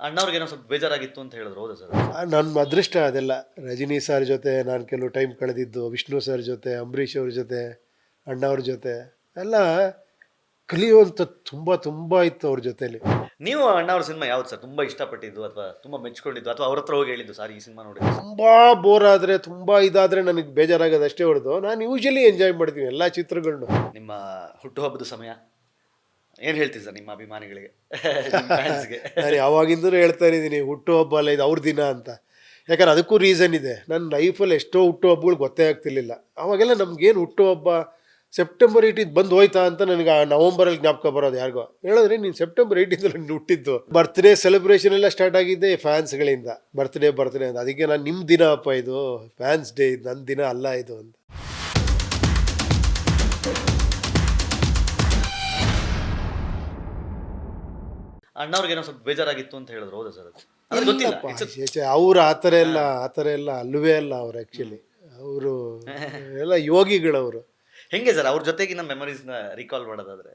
ಅಣ್ಣವ್ರಿಗೆ ಏನೋ ಸ್ವಲ್ಪ ಬೇಜಾರಾಗಿತ್ತು ಅಂತ ಹೇಳಿದ್ರು, ಹೌದಾ ಸರ್? ನನ್ನ ಅದೃಷ್ಟ ಅದೆಲ್ಲ. ರಜನಿ ಸರ್ ಜೊತೆ ನಾನು ಕೆಲವು ಟೈಮ್ ಕಳೆದಿದ್ದು, ವಿಷ್ಣು ಸರ್ ಜೊತೆ, ಅಂಬರೀಷ್ ಅವ್ರ ಜೊತೆ, ಅಣ್ಣವ್ರ ಜೊತೆ ಎಲ್ಲ ಕಲಿಯುವಂಥದ್ದು ತುಂಬ ತುಂಬ ಇತ್ತು ಅವ್ರ ಜೊತೆಲಿ. ನೀವು ಅಣ್ಣವ್ರ ಸಿನಿಮಾ ಯಾವ್ದು ಸರ್ ತುಂಬಾ ಇಷ್ಟಪಟ್ಟಿದ್ದು ಅಥವಾ ತುಂಬಾ ಮೆಚ್ಕೊಂಡಿದ್ದು ಅಥವಾ ಅವ್ರ ಹತ್ರ ಹೋಗಿ ಹೇಳಿದ್ದು, ಸರ್ ಈ ಸಿನಿಮಾ ನೋಡಿ? ತುಂಬ ಬೋರ್ ಆದರೆ, ತುಂಬ ಇದಾದರೆ ನನಗೆ ಬೇಜಾರಾಗೋದು ಅಷ್ಟೇ ಹೊಡೆದು, ನಾನು ಯೂಶಲಿ ಎಂಜಾಯ್ ಮಾಡ್ತೀನಿ ಎಲ್ಲ ಚಿತ್ರಗಳನ್ನೂ. ನಿಮ್ಮ ಹುಟ್ಟುಹಬ್ಬದ ಸಮಯ ಏನು ಹೇಳ್ತೀವಿ ಸರ್ ನಿಮ್ಮ ಅಭಿಮಾನಿಗಳಿಗೆ, ಫ್ಯಾನ್ಸ್ಗೆ? ನಾನು ಯಾವಾಗಿಂದಲೂ ಹೇಳ್ತಾ ಇದ್ದೀನಿ, ಹುಟ್ಟುಹಬ್ಬ ಅಲ್ಲ ಇದು ಅವ್ರ ದಿನ ಅಂತ. ಯಾಕಂದ್ರೆ ಅದಕ್ಕೂ ರೀಸನ್ ಇದೆ. ನನ್ನ ಲೈಫಲ್ಲಿ ಎಷ್ಟೋ ಹುಟ್ಟುಹಬ್ಬಗಳು ಗೊತ್ತೇ ಆಗ್ತಿರ್ಲಿಲ್ಲ. ಅವಾಗೆಲ್ಲ ನಮಗೇನು ಹುಟ್ಟುಹಬ್ಬ, ಸೆಪ್ಟೆಂಬರ್ 18 ಬಂದು ಹೋಯ್ತಾ ಅಂತ ನನಗೆ ಆ ನವಂಬರಲ್ಲಿ ಜ್ಞಾಪಕ ಬರೋದು. ಯಾರಿಗೋ ಹೇಳಿದ್ರೆ ನೀನು ಸೆಪ್ಟೆಂಬರ್ 18 ಹುಟ್ಟಿದ್ದು. ಬರ್ತ್ಡೇ ಸೆಲೆಬ್ರೇಷನ್ ಎಲ್ಲ ಸ್ಟಾರ್ಟ್ ಆಗಿದ್ದೆ ಫ್ಯಾನ್ಸ್ಗಳಿಂದ, ಬರ್ತ್ಡೇ ಅಂತ. ಅದಕ್ಕೆ ನಾನು ನಿಮ್ಮ ದಿನ ಅಪ್ಪ ಇದು, ಫ್ಯಾನ್ಸ್ ಡೇ ಇದು, ನನ್ನ ದಿನ ಅಲ್ಲ ಇದು ಅಂತ. ಅಣ್ಣವ್ರಿಗೆ ಏನೋ ಸ್ವಲ್ಪ ಬೇಜಾರಾಗಿತ್ತು ಅಂತ ಹೇಳಿದ್ರು, ಹೌದಾ ಸರ್? ಅದು ಗೊತ್ತಿಲ್ಲ. ಅವ್ರು ಆ ಥರ ಎಲ್ಲ ಅಲ್ಲವೇ ಅಲ್ಲ. ಅವ್ರು ಆ್ಯಕ್ಚುಲಿ ಅವರು ಎಲ್ಲ ಯೋಗಿಗಳವರು. ಹೆಂಗೆ ಸರ್ ಅವ್ರ ಜೊತೆಗಿನ ಮೆಮರೀಸ್ನ ರೀಕಾಲ್ ಮಾಡೋದಾದ್ರೆ?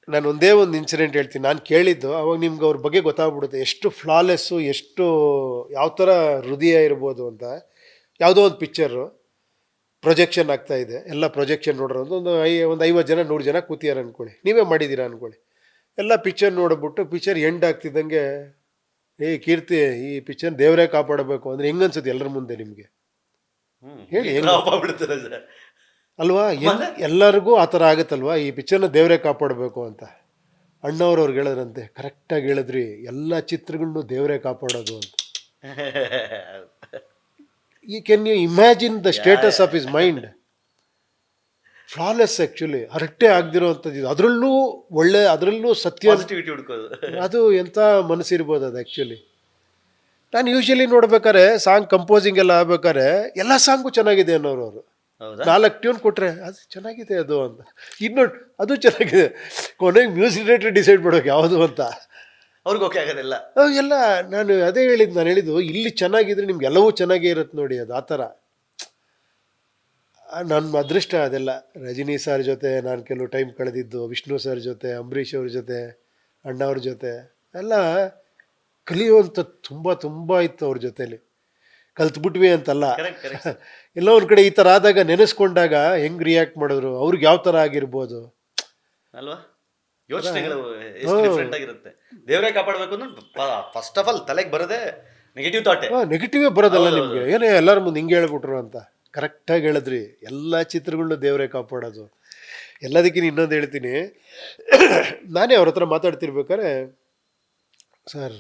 ನಾನು ಒಂದೇ ಒಂದು ಇನ್ಸಿಡೆಂಟ್ ಹೇಳ್ತೀನಿ. ನಾನು ಕೇಳಿದ್ದು ಅವಾಗ ನಿಮ್ಗೆ ಅವ್ರ ಬಗ್ಗೆ ಗೊತ್ತಾಗ್ಬಿಡುತ್ತೆ, ಎಷ್ಟು ಫ್ಲಾಲೆಸ್ಸು, ಎಷ್ಟು ಯಾವ ಥರ ಹೃದಯ ಇರ್ಬೋದು ಅಂತ. ಯಾವುದೋ ಒಂದು ಪಿಕ್ಚರು ಪ್ರೊಜೆಕ್ಷನ್ ಆಗ್ತಾಯಿದೆ, ಎಲ್ಲ ಪ್ರೊಜೆಕ್ಷನ್ ನೋಡ್ರೋ ಒಂದು 50 ಜನ 100 ಜನ ಕೂತಿಯಾರ ಅಂದ್ಕೊಳ್ಳಿ, ನೀವೇ ಮಾಡಿದ್ದೀರಾ ಅಂದ್ಕೊಳ್ಳಿ. ಎಲ್ಲ ಪಿಕ್ಚರ್ ನೋಡಿಬಿಟ್ಟು ಪಿಕ್ಚರ್ ಎಂಡ್ ಆಗ್ತಿದ್ದಂಗೆ, ಕೀರ್ತಿ ಈ ಪಿಕ್ಚರ್ ದೇವರೇ ಕಾಪಾಡಬೇಕು ಅಂದರೆ ಹೆಂಗನ್ಸುತ್ತೆ ಎಲ್ಲರ ಮುಂದೆ ನಿಮಗೆ? ಹೇಳಿ ಅಲ್ವಾ? ಎಲ್ಲರಿಗೂ ಆ ಥರ ಆಗುತ್ತಲ್ವಾ, ಈ ಪಿಕ್ಚರ್ನ ದೇವರೇ ಕಾಪಾಡಬೇಕು ಅಂತ. ಅಣ್ಣವ್ರವ್ರಿಗೆ ಹೇಳಿದ್ರಂತೆ, ಕರೆಕ್ಟಾಗಿ ಹೇಳಿದ್ರಿ, ಎಲ್ಲ ಚಿತ್ರಗಳನ್ನು ದೇವರೇ ಕಾಪಾಡೋದು ಅಂತ. ಈ can you imagine the status of his mind? Flawless actually, ಹರಟೆ ಆಗದಿರೋವಂಥದ್ದು. ಅದರಲ್ಲೂ ಸತ್ಯ, ಅದು ಎಂಥ ಮನಸ್ಸಿರ್ಬೋದು ಅದು ಆ್ಯಕ್ಚುಲಿ. ನಾನು ಯೂಶಲಿ ನೋಡ್ಬೇಕಾದ್ರೆ ಸಾಂಗ್ ಕಂಪೋಸಿಂಗ್ ಎಲ್ಲ ಆಗ್ಬೇಕಾದ್ರೆ ಎಲ್ಲ ಸಾಂಗು ಚೆನ್ನಾಗಿದೆ ಅನ್ನೋರು. 4 ಟ್ಯೂನ್ ಕೊಟ್ಟರೆ ಅದು ಚೆನ್ನಾಗಿದೆ ಅದು ಅಂತ, ಇನ್ನೊಂದು ಅದು ಚೆನ್ನಾಗಿದೆ, ಕೊನೆಗೆ ಮ್ಯೂಸಿಕ್ ಡೈರೆಕ್ಟರ್ ಡಿಸೈಡ್ ಮಾಡೋಕೆ ಯಾವುದು ಅಂತ ಅವ್ರಿಗೆ ಓಕೆ ಆಗೋದಿಲ್ಲ. ಎಲ್ಲ ನಾನು ಅದೇ ಹೇಳಿದ್ದು ಇಲ್ಲಿ ಚೆನ್ನಾಗಿದ್ರೆ ನಿಮ್ಗೆ ಎಲ್ಲವೂ ಚೆನ್ನಾಗೇ ಇರುತ್ತೆ ನೋಡಿ, ಅದು ಆ ಥರ. ನನ್ನ ಅದೃಷ್ಟ ಅದೆಲ್ಲ. ರಜನಿ ಸರ್ ಜೊತೆ ನಾನು ಕೆಲವು ಟೈಮ್ ಕಳೆದಿದ್ದು, ವಿಷ್ಣು ಸರ್ ಜೊತೆ, ಅಂಬರೀಷ್ ಅವ್ರ ಜೊತೆ, ಅಣ್ಣವ್ರ ಜೊತೆ ಎಲ್ಲ ಕಲಿಯುವಂಥದ್ದು ತುಂಬ ತುಂಬ ಇತ್ತು ಅವ್ರ ಜೊತೇಲಿ. ಕಲ್ತ್ಬಿಟ್ವಿ ಅಂತಲ್ಲ, ಎಲ್ಲ ಒಂದು ಕಡೆ ಈ ಥರ ಆದಾಗ ನೆನೆಸ್ಕೊಂಡಾಗ ಹೆಂಗೆ ರಿಯಾಕ್ಟ್ ಮಾಡಿದ್ರು, ಅವ್ರಿಗೆ ಯಾವ ಥರ ಆಗಿರ್ಬೋದು ಅಲ್ವಾ? ಯೋಚನೆಗಳು ಡಿಫ್ರೆಂಟ್ ಆಗಿರುತ್ತೆ. ದೇವರೇ ಕಾಪಾಡಬೇಕು ಅಂದ್ರೆ ಫಸ್ಟ್ ಆಫ್ ಆಲ್ ತಲೆಗೆ ಬರೋದೇ ನೆಗೆಟಿವ್ ಥಾಟೇ. ನೆಗೆಟಿವೇ ಬರೋದಲ್ಲ ನಿಮಗೆ, ಏನೇ ಎಲ್ಲರ ಮುಂದೆ ಹಿಂಗೆ ಹೇಳ್ಬಿಟ್ರು ಅಂತ. ಕರೆಕ್ಟಾಗಿ ಹೇಳಿದ್ರಿ, ಎಲ್ಲ ಚಿತ್ರಗಳನ್ನೂ ದೇವರೇ ಕಾಪಾಡೋದು. ಎಲ್ಲದಕ್ಕಿಂತ ಇನ್ನೊಂದು ಹೇಳ್ತೀನಿ. ನಾನೇ ಅವ್ರ ಹತ್ರ ಮಾತಾಡ್ತಿರ್ಬೇಕಾದ್ರೆ, ಸರ್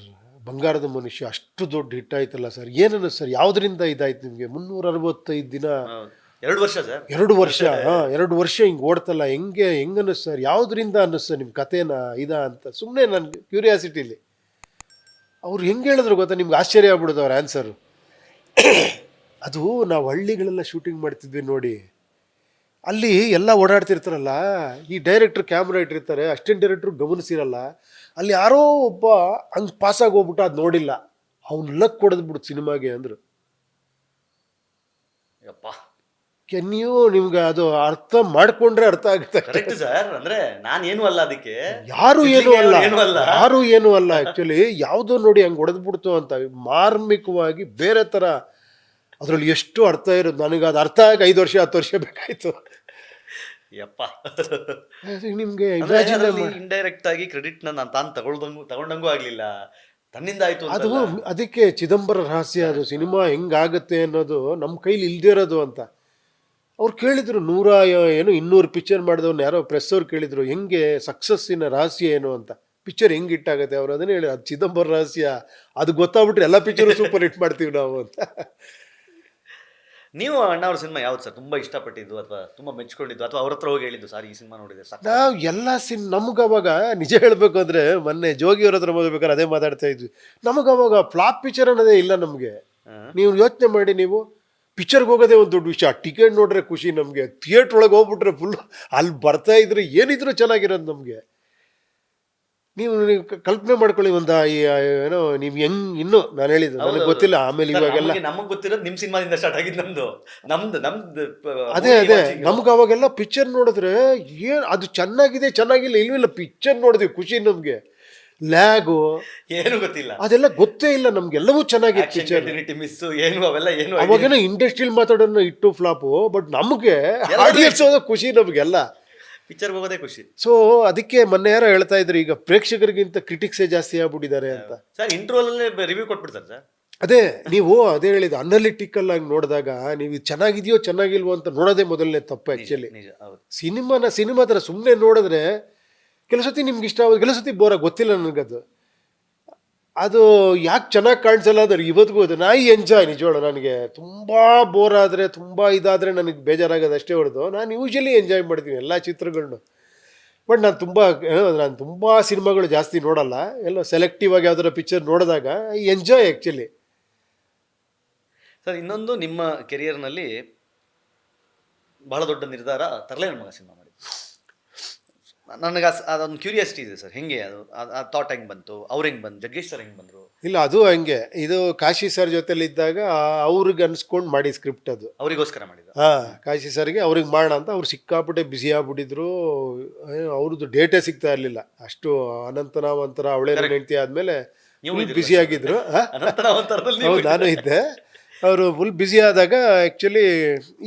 ಬಂಗಾರದ ಮನುಷ್ಯ ಅಷ್ಟು ದೊಡ್ಡ ಹಿಟ್ ಆಯ್ತಲ್ಲ ಸರ್, ಏನನ್ನ ಸರ್, ಯಾವುದರಿಂದ ಇದಾಯ್ತು ನಿಮಗೆ? 365 ದಿನ, 2 ವರ್ಷ ಸರ್, 2 ವರ್ಷ, 2 ವರ್ಷ ಹಿಂಗೆ ಓಡ್ತಲ್ಲ, ಹೆಂಗನ್ನ ಸರ್, ಯಾವುದರಿಂದ ಅನ್ನಿಸ್ತ ನಿಮ್ಮ ಕಥೆನ ಅಂತ ಸುಮ್ಮನೆ ನನ್ನ ಕ್ಯೂರಿಯಾಸಿಟಿಲಿ. ಅವ್ರು ಹೆಂಗೆ ಹೇಳಿದ್ರು ಗೊತ್ತಾ, ನಿಮ್ಗೆ ಆಶ್ಚರ್ಯ ಆಗ್ಬಿಡೋದು ಅವ್ರ ಆನ್ಸರು. ಅದು ನಾವು ಹಳ್ಳಿಗಳೆಲ್ಲ ಶೂಟಿಂಗ್ ಮಾಡ್ತಿದ್ವಿ ನೋಡಿ, ಅಲ್ಲಿ ಎಲ್ಲ ಓಡಾಡ್ತಿರ್ತಾರಲ್ಲ, ಈ ಡೈರೆಕ್ಟ್ರ್ ಕ್ಯಾಮ್ರಾ ಇಟ್ಟಿರ್ತಾರೆ, ಅಸಿಸ್ಟೆಂಟ್ ಡೈರೆಕ್ಟ್ರು ಗಮನಿಸಿರಲ್ಲ, ಅಲ್ಲಿ ಯಾರೋ ಒಬ್ಬ ಹಂಗೆ ಪಾಸಾಗಿ ಹೋಗ್ಬಿಟ್ಟು ಅದು ನೋಡಿಲ್ಲ, ಅವ್ನು ಲಕ್ ಕೊಡದ್ಬಿಡ್ತು ಸಿನಿಮಾಗೆ ಅಂದರು. ನಿಮ್ಗೆ ಅದು ಅರ್ಥ ಮಾಡ್ಕೊಂಡ್ರೆ ಅರ್ಥ ಆಗುತ್ತೆ. ಕರೆಕ್ಟ್ ಸರ್, ಅಂದ್ರೆ ನಾನೇನು ಅಲ್ಲ, ಅದಕ್ಕೆ ಯಾರು ಏನು ಅಲ್ಲ ಆ್ಯಕ್ಚುಲಿ. ಯಾವುದೋ ನೋಡಿ ಹಂಗೆ ಹೊಡೆದ್ಬಿಡ್ತು ಅಂತ ಮಾರ್ಮಿಕವಾಗಿ ಬೇರೆ ಥರ ಅದರಲ್ಲಿ ಎಷ್ಟು ಅರ್ಥ ಇರೋದು. ನನಗೆ ಅದು ಅರ್ಥ ಆಗಿ 5 ವರ್ಷ 10 ವರ್ಷ ಬೇಕಾಯ್ತು. ನಿಮ್ಗೆ ಇಂಡೈರೆಕ್ಟ್ ಆಗಿ ಕ್ರೆಡಿಟ್ ನಾನು ತಗೊಂಡಂಗೂ ಆಗ್ಲಿಲ್ಲ, ತನ್ನಿಂದ ಆಯ್ತು ಅದು. ಅದಕ್ಕೆ ಚಿದಂಬರ ರಹಸ್ಯ, ಅದು ಸಿನಿಮಾ ಹೆಂಗಾಗತ್ತೆ ಅನ್ನೋದು ನಮ್ಮ ಕೈಲಿ ಇಲ್ದೇ ಇರೋದು ಅಂತ. ಅವ್ರು ಕೇಳಿದ್ರು, 200 ಪಿಕ್ಚರ್ ಮಾಡಿದವ್ರನ್ನ ಯಾರೋ ಪ್ರೆಸ್ ಅವ್ರು ಕೇಳಿದ್ರು, ಹೆಂಗೆ ಸಕ್ಸಸ್ಸಿನ ರಹಸ್ಯ ಏನು ಅಂತ, ಪಿಕ್ಚರ್ ಹೆಂಗೆ ಹಿಟ್ಟಾಗತ್ತೆ. ಅವ್ರು ಅದನ್ನೇ ಹೇಳಿ, ಅದು ಚಿದಂಬರ ರಹಸ್ಯ, ಅದು ಗೊತ್ತಾಗ್ಬಿಟ್ರೆ ಎಲ್ಲ ಪಿಕ್ಚರು ಸೂಪರ್ ಹಿಟ್ ಮಾಡ್ತೀವಿ ನಾವು ಅಂತ. ನೀವು ಅಣ್ಣವ್ರ ಸಿನಿಮಾ ಯಾವ್ದು ಸರ್ ತುಂಬಾ ಇಷ್ಟಪಟ್ಟಿದ್ದು ಅಥವಾ ತುಂಬಾ ಮೆಚ್ಕೊಂಡಿದ್ದು ಅಥವಾ ಅವ್ರ ಹತ್ರ ಹೋಗಿ ಹೇಳಿದ್ದು, ಸರ್ ಈ ಸಿನಿಮಾ ನೋಡಿದೆ? ನಾವು ಎಲ್ಲ ನಮ್ಗೆ ಅವಾಗ ನಿಜ ಹೇಳಬೇಕು ಅಂದರೆ, ಮೊನ್ನೆ ಜೋಗಿಯವ್ರ ಹತ್ರ ಓದ್ಬೇಕಾದ್ರೆ ಅದೇ ಮಾತಾಡ್ತಾ ಇದ್ವಿ, ನಮಗೆ ಅವಾಗ ಫ್ಲಾಪ್ ಪಿಕ್ಚರ್ ಅನ್ನೋದೇ ಇಲ್ಲ ನಮಗೆ. ನೀವು ಯೋಚನೆ ಮಾಡಿ, ನೀವು ಪಿಕ್ಚರ್ಗೆ ಹೋಗೋದೇ ಒಂದು ದೊಡ್ಡ ವಿಷಯ, ಟಿಕೆಟ್ ನೋಡ್ರೆ ಖುಷಿ ನಮಗೆ, ಥಿಯೇಟ್ರ್ ಒಳಗೆ ಹೋಗ್ಬಿಟ್ರೆ ಫುಲ್ ಅಲ್ಲಿ ಬರ್ತಾ ಇದ್ರೆ ಏನಿದ್ರು ಚೆನ್ನಾಗಿರೋದು ನಮಗೆ. ನೀವು ಕಲ್ಪನೆ ಮಾಡ್ಕೊಳ್ಳಿ, ಒಂದು ಏನೋ ನೀವು ಇನ್ನೂ ನಾನು ಹೇಳಿದ್ದು ನನಗೆ ಗೊತ್ತಿಲ್ಲ, ಆಮೇಲೆ ಇವಾಗೆಲ್ಲ ನಮಗೆ ಗೊತ್ತಿರೋದು ನಿಮ್ಮ ಸಿನಿಮಾದಿಂದ ಸ್ಟಾರ್ಟ್ ಆಗಿದ್ದು ನಮ್ದು ಅದೇ ನಮ್ಗೆ ಅವಾಗೆಲ್ಲ ಪಿಕ್ಚರ್ ನೋಡಿದ್ರೆ ಏನು ಅದು ಚೆನ್ನಾಗಿದೆ ಚೆನ್ನಾಗಿಲ್ಲ ಇಲ್ವಿಲ್ಲ, ಪಿಕ್ಚರ್ ನೋಡಿದ್ವಿ ಖುಷಿ ನಮಗೆ. ಲ್ಯಾಗು ಏನು ಗೊತ್ತಿಲ್ಲ, ಅದೆಲ್ಲ ಗೊತ್ತೇ ಇಲ್ಲ ನಮ್ಗೆಲ್ಲವೂ ಚೆನ್ನಾಗಿತ್ತು ಆಕ್ಷನ್ ಪಿಕ್ಚರ್. ಕಂಟಿನ್ಯೂಟಿ ಮಿಸ್ ಏನು ಅವೆಲ್ಲ ಏನು ಅವಾಗೇನೋ ಇಂಡಸ್ಟ್ರಿಯಲ್ ಮಾತಾಡೋಣ ಇಟ್ಟು ಫ್ಲಾಪು, ಬಟ್ ನಮಗೆ ಎಲ್ಲರೂ ಆಡಿಯನ್ಸ್ ಖುಷಿ ನಮಗೆಲ್ಲ. ಪಿಕ್ಚರ್ ಹೋಗೋದೇ ಖುಷಿ. ಸೊ ಅದಕ್ಕೆ ಮೊನ್ನೆ ಯಾರೋ ಹೇಳ್ತಾ ಇದ್ರು, ಈಗ ಪ್ರೇಕ್ಷಕರಿಗಿಂತ ಕ್ರಿಟಿಕ್ಸೇ ಜಾಸ್ತಿ ಆಗ್ಬಿಟ್ಟಿದ್ದಾರೆ ಅಂತ. ಸರ್ ಇಂಟ್ರೋಲಲ್ಲೇ ರಿವ್ಯೂ ಕೊಟ್ಬಿಡ್ತಾರೆ ಸರ್. ಅದೇ ಅದೇ ಹೇಳಿದ, ಅನಲಿಟಿಕಲ್ ಆಗಿ ನೋಡಿದಾಗ ನೀವು ಇದು ಚೆನ್ನಾಗಿದೆಯೋ ಚೆನ್ನಾಗಿಲ್ವೋ ಅಂತ ನೋಡೋದೇ ಮೊದಲನೇ ತಪ್ಪು ಆ್ಯಕ್ಚುಲಿ. ನಿಜ, ಹೌದು. ಸಿನಿಮಾ ಥರ ಸುಮ್ಮನೆ ನೋಡಿದ್ರೆ ಕೆಲವು ಸತಿ ನಿಮ್ಗೆ ಇಷ್ಟ ಆಗೋದು, ಕೆಲವು ಸತಿ ಬೋರಾಗಿ ಗೊತ್ತಿಲ್ಲ ನನಗದು. ಅದು ಯಾಕೆ ಚೆನ್ನಾಗಿ ಕಾಣಿಸಲ್ಲ ಅಂದ್ರೆ ಇವತ್ತಿಗೂ ಅದು ಎಂಜಾಯ್ ನಿಜವಾಳ. ನನಗೆ ತುಂಬ ಬೋರ್ ಆದರೆ, ತುಂಬ ಇದಾದರೆ ನನಗೆ ಬೇಜಾರಾಗೋದು ಅಷ್ಟೇ ಹೊಡೆದು, ನಾನು ಯೂಶಲಿ ಎಂಜಾಯ್ ಮಾಡ್ತೀನಿ ಎಲ್ಲ ಚಿತ್ರಗಳನ್ನೂ. ಬಟ್ ನಾನು ತುಂಬ ಸಿನಿಮಾಗಳು ಜಾಸ್ತಿ ನೋಡಲ್ಲ, ಎಲ್ಲ ಸೆಲೆಕ್ಟಿವ್ ಆಗಿ ಯಾವ್ದಾರ ಪಿಕ್ಚರ್ ನೋಡಿದಾಗ ಎಂಜಾಯ್ ಆ್ಯಕ್ಚುಲಿ. ಸರ್ ಇನ್ನೊಂದು, ನಿಮ್ಮ ಕೆರಿಯರ್ನಲ್ಲಿ ಬಹಳ ದೊಡ್ಡ ನಿರ್ಧಾರ ತರಲೆ ನನ್ನ ಮಗ ಸಿನಿಮಾ ಮಾಡಿ. ನನಗೆ ಅದೊಂದು ಕ್ಯೂರಿಯಾಸಿಟಿ ಇದೆ ಸರ್, ಹೆಂಗೆ ಅದು ಆ ಥಾಟ್ ಹೆಂಗೆ ಬಂತು, ಅವ್ರು ಹೆಂಗೆ ಬಂದು, ಜಗ್ಗೇಶ್ ಸರ್ ಹೆಂಗೆ ಬಂದರು? ಇಲ್ಲ, ಅದು ಹಂಗೆ, ಇದು ಕಾಶಿ ಸರ್ ಜೊತೆಲಿದ್ದಾಗ ಅವ್ರಿಗೆ ಅನ್ಸ್ಕೊಂಡು ಮಾಡಿ ಸ್ಕ್ರಿಪ್ಟ್ ಅದು, ಅವರಿಗೋಸ್ಕರ ಮಾಡಿದ. ಕಾಶಿ ಸರ್ಗೆ ಅವ್ರಿಗೆ ಮಾಡೋಣ ಅಂತ. ಅವ್ರು ಸಿಕ್ಕಾಪಟ್ಟೆ ಬ್ಯುಸಿ ಆಗ್ಬಿಟ್ಟಿದ್ರು, ಅವ್ರದ್ದು ಡೇಟೇ ಸಿಗ್ತಾ ಇರಲಿಲ್ಲ ಅಷ್ಟು. ಅನಂತನಾವಂತರ ಅವಳೇ ಹೆಂಡತಿ ಆದಮೇಲೆ ಬ್ಯುಸಿ ಆಗಿದ್ರು. ಹೌದು, ನಾನು ಇದ್ದೆ. ಅವರು ಫುಲ್ ಬ್ಯುಸಿ ಆದಾಗ ಆ್ಯಕ್ಚುಲಿ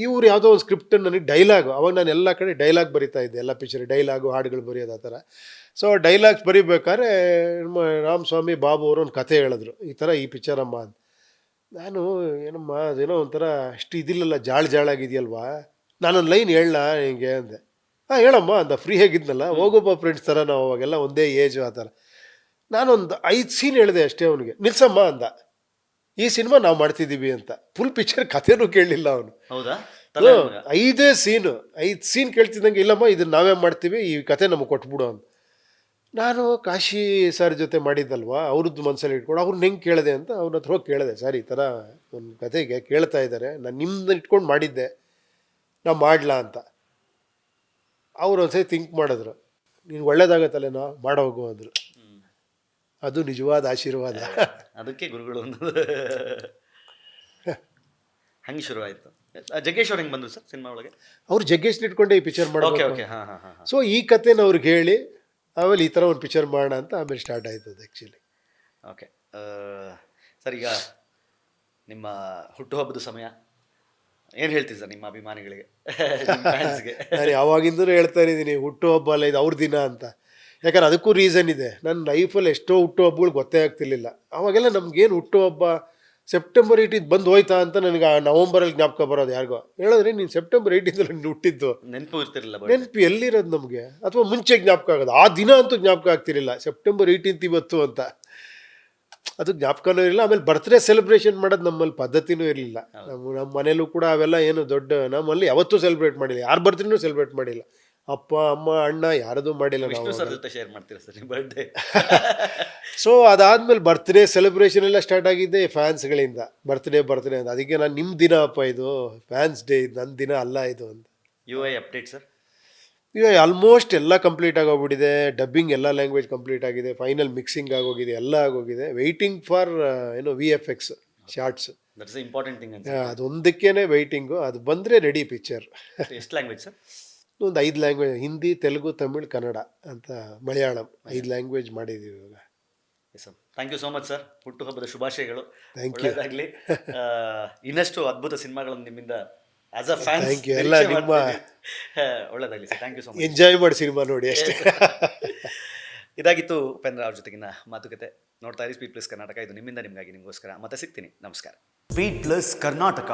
ಇವ್ರು ಯಾವುದೋ ಒಂದು ಸ್ಕ್ರಿಪ್ಟ್ ನನಗೆ ಡೈಲಾಗು, ಅವಾಗ ನಾನು ಎಲ್ಲ ಕಡೆ ಡೈಲಾಗ್ ಬರಿತಾ ಇದ್ದೆ, ಎಲ್ಲ ಪಿಕ್ಚರ್ ಡೈಲಾಗು ಹಾಡುಗಳು ಬರೆಯೋದು ಆ ಥರ. ಸೊ ಡೈಲಾಗ್ಸ್ ಬರಿಬೇಕಾದ್ರೆ ನಮ್ಮ ರಾಮಸ್ವಾಮಿ ಬಾಬು ಅವರು ಒಂದು ಕತೆ ಹೇಳಿದ್ರು, ಈ ಥರ ಈ ಪಿಕ್ಚರ್ ಅಮ್ಮ ಅಂತ. ನಾನು ಏನಮ್ಮ ಅದೇನೋ ಒಂಥರ ಅಷ್ಟು ಇದಿಲ್ಲಲ್ಲ, ಜಾಳಾಗಿದೆಯಲ್ವಾ, ನಾನೊಂದು ಲೈನ್ ಹೇಳಲ್ಲ ಹಿಂಗೆ ಅಂದೆ. ಹೇಳಮ್ಮ ಅಂದ, ಫ್ರೀ ಆಗಿದ್ನಲ್ಲ, ಹೋಗೋಬ್ಬ ಫ್ರೆಂಡ್ಸ್ ಥರ ನಾವು ಅವಾಗೆಲ್ಲ ಒಂದೇ ಏಜು ಆ ಥರ. ನಾನೊಂದು 5 ಸೀನ್ ಹೇಳಿದೆ ಅಷ್ಟೇ ಅವನಿಗೆ. ನಿಲ್ಸಮ್ಮ ಅಂದ, ಈ ಸಿನಿಮಾ ನಾವು ಮಾಡ್ತಿದ್ದೀವಿ ಅಂತ. ಫುಲ್ ಪಿಕ್ಚರ್ ಕಥೆನೂ ಕೇಳಲಿಲ್ಲ ಅವನು. ಹೌದಾ? 5 ಸೀನ್ ಕೇಳ್ತಿದ್ದಂಗೆ, ಇಲ್ಲಮ್ಮ ಇದನ್ನು ನಾವೇ ಮಾಡ್ತೀವಿ, ಈ ಕತೆ ನಮಗೆ ಕೊಟ್ಬಿಡು ಅಂತ. ನಾನು ಕಾಶಿ ಸರ್ ಜೊತೆ ಮಾಡಿದ್ದಲ್ವಾ, ಅವ್ರದ್ದು ಮನಸ್ಸಲ್ಲಿ ಇಟ್ಕೊಂಡು ಅವ್ರನ್ನ ಹೆಂಗೆ ಕೇಳಿದೆ ಅಂತ ಅವ್ರ ಹತ್ರ ಹೋಗಿ ಕೇಳಿದೆ, ಸರ್ ಈ ಥರ ಒಂದು ಕತೆಗೆ ಕೇಳ್ತಾ ಇದ್ದಾರೆ, ನಾನು ನಿಮ್ಮನ್ನ ಇಟ್ಕೊಂಡು ಮಾಡಿದ್ದೆ, ನಾವು ಮಾಡಲಾ ಅಂತ. ಅವ್ರು ಒಂದ್ಸರಿ ಥಿಂಕ್ ಮಾಡಿದ್ರು, ನೀನು ಒಳ್ಳೇದಾಗತ್ತಲ್ಲ ನಾ ಮಾಡೋಗು ಅಂದರು. ಅದು ನಿಜವಾದ ಆಶೀರ್ವಾದ. ಅದಕ್ಕೆ ಗುರುಗಳು ಅನ್ನೋದು. ಹಂಗೆ ಶುರುವಾಯಿತು. ಜಗ್ಗೇಶ್ ಅವ್ರು ಹೆಂಗೆ ಬಂದರು ಸರ್ ಸಿನಿಮಾ ಒಳಗೆ? ಅವ್ರು ಜಗ್ಗೇಶ್ನ ಇಟ್ಕೊಂಡೆ ಈ ಪಿಕ್ಚರ್ ಓಕೆ ಮಾಡೋದು. ಓಕೆ, ಹಾಂ ಹಾಂ ಹಾಂ. ಸೊ ಈ ಕಥೆನ ಅವ್ರಿಗೆ ಹೇಳಿ ಆಮೇಲೆ ಈ ಥರ ಒಂದು ಪಿಕ್ಚರ್ ಮಾಡೋಣ ಅಂತ ಆಮೇಲೆ ಸ್ಟಾರ್ಟ್ ಆಯ್ತು ಅದು ಆ್ಯಕ್ಚುಲಿ. ಓಕೆ ಸರ್, ಈಗ ನಿಮ್ಮ ಹುಟ್ಟುಹಬ್ಬದ ಸಮಯ ಏನು ಹೇಳ್ತೀವಿ ಸರ್ ನಿಮ್ಮ ಅಭಿಮಾನಿಗಳಿಗೆ, ಫ್ಯಾನ್ಸ್ಗೆ? ನಾನು ಯಾವಾಗಿಂದಲೂ ಹೇಳ್ತಾ ಇದ್ದೀನಿ, ಹುಟ್ಟುಹಬ್ಬ ಅಲ್ಲ ಇದು ಅವ್ರ ದಿನ ಅಂತ. ಯಾಕಂದ್ರೆ ಅದಕ್ಕೂ ರೀಸನ್ ಇದೆ. ನನ್ನ ಲೈಫಲ್ಲಿ ಎಷ್ಟೋ ಹುಟ್ಟುಹಬ್ಬಗಳು ಗೊತ್ತೇ ಆಗ್ತಿರ್ಲಿಲ್ಲ. ಅವಾಗೆಲ್ಲ ನಮ್ಗೇನು ಹುಟ್ಟುಹಬ್ಬ ಸೆಪ್ಟೆಂಬರ್ 18 ಬಂದು ಹೋಯ್ತಾ ಅಂತ ನನಗೆ ಆ ನವಂಬರಲ್ಲಿ ಜ್ಞಾಪಕ ಬರೋದು. ಯಾರಿಗೋ ಹೇಳಿದ್ರೆ ನೀನು ಸೆಪ್ಟೆಂಬರ್ 18 ನೀನು ಹುಟ್ಟಿದ್ದು ನೆನಪು ಇರ್ತಿರಲಿಲ್ಲ, ನೆನಪು ಎಲ್ಲಿರೋದು ನಮಗೆ, ಅಥವಾ ಮುಂಚೆ ಜ್ಞಾಪಕ ಆಗೋದು. ಆ ದಿನ ಅಂತೂ ಜ್ಞಾಪಕ ಆಗ್ತಿರಲಿಲ್ಲ, ಸೆಪ್ಟೆಂಬರ್ 18 ಇವತ್ತು ಅಂತ ಅದು ಜ್ಞಾಪಕನೂ ಇರಲಿಲ್ಲ. ಆಮೇಲೆ ಬರ್ತ್ಡೇ ಸೆಲೆಬ್ರೇಷನ್ ಮಾಡೋದು ನಮ್ಮಲ್ಲಿ ಪದ್ಧತಿನೂ ಇರಲಿಲ್ಲ. ನಮ್ಮ ಮನೇಲೂ ಕೂಡ ಅವೆಲ್ಲ ಏನು ದೊಡ್ಡ, ನಮ್ಮಲ್ಲಿ ಯಾವತ್ತೂ ಸೆಲೆಬ್ರೇಟ್ ಮಾಡಿಲ್ಲ, ಯಾರ ಬರ್ತ್ಡೇನೂ ಸೆಲೆಬ್ರೇಟ್ ಮಾಡಿಲ್ಲ. ಅಪ್ಪ ಅಮ್ಮ ಅಣ್ಣ ಯಾರದೂ ಮಾಡಿಲ್ಲ ನಾವು. ಸರ್ ಜೊತೆ ಶೇರ್ ಮಾಡ್ತೀರಾ ಸರ್ ನಿಮ್ಮ ಬರ್ಡೇ? ಸೊ ಅದಾದಮೇಲೆ ಬರ್ತ್ಡೇ ಸೆಲೆಬ್ರೇಷನ್ ಎಲ್ಲ ಸ್ಟಾರ್ಟ್ ಆಗಿದೆ ಫ್ಯಾನ್ಸ್ಗಳಿಂದ. ಬರ್ತ್ಡೇ ಅಂತ, ಅದಕ್ಕೆ ನಾನು ನಿಮ್ಮ ದಿನ ಅಪ್ಪ ಇದು, ಫ್ಯಾನ್ಸ್ ಡೇ ಇದು, ನನ್ನ ದಿನ ಅಲ್ಲ ಇದು ಅಂತ. UI update sir? ಈಗ ಆಲ್ಮೋಸ್ಟ್ ಎಲ್ಲ ಕಂಪ್ಲೀಟ್ ಆಗೋಗ್ಬಿಟ್ಟಿದೆ. ಡಬ್ಬಿಂಗ್ ಎಲ್ಲ ಲ್ಯಾಂಗ್ವೇಜ್ ಕಂಪ್ಲೀಟ್ ಆಗಿದೆ, ಫೈನಲ್ ಮಿಕ್ಸಿಂಗ್ ಆಗೋಗಿದೆ, ಎಲ್ಲ ಆಗೋಗಿದೆ. Waiting for VFX shots, that's important thing ಅಂತ. ಅದೊಂದಕ್ಕೇನೆ ವೆಯ್ಟಿಂಗು. ಅದು ಬಂದರೆ ರೆಡಿ ಪಿಕ್ಚರ್. ಎಷ್ಟು ಲ್ಯಾಂಗ್ವೇಜ್ ಸರ್? ಒಂದು 5 ಲ್ಯಾಂಗ್ವೇಜ್, ಹಿಂದಿ, ತೆಲುಗು, ತಮಿಳ್, ಕನ್ನಡ ಅಂತ, ಮಲಯಾಳಂ 5 ಲ್ಯಾಂಗ್ವೇಜ್ ಮಾಡಿದ್ದೀವಿ ಇವಾಗ. Sir thank you so much sir. ಹುಟ್ಟುಹಬ್ಬದ ಶುಭಾಶಯಗಳು. Thank you. ಒಳ್ಳೆಯದಾಗಲಿ. ಇನ್ನಷ್ಟು ಅದ್ಭುತ ಸಿನಿಮಾಗಳನ್ನು ನಿಮ್ಮಿಂದ as a fans thank you. ಎಲ್ಲ ನಿಮ್ಮ ಒಳ್ಳೆಯದಾಗಲಿ sir. Thank you so much. Enjoy ಮಾಡಿ ಸಿನಿಮಾ ನೋಡಿ ಅಷ್ಟೇ. ಇದಾಗಿತ್ತು ಉಪೇಂದ್ರ ಅವ್ರ ಜೊತೆಗಿನ ಮಾತುಕತೆ. ನೋಡ್ತಾ ಇರಿ ಸ್ಪೀಡ್ ಪ್ಲಸ್ ಕರ್ನಾಟಕ. ಇದು ನಿಮ್ಮಿಂದ ನಿಮಗಾಗಿ, ನಿಮಗೋಸ್ಕರ. ಮತ್ತೆ ಸಿಗ್ತೀನಿ. ನಮಸ್ಕಾರ. Speed plus Karnataka.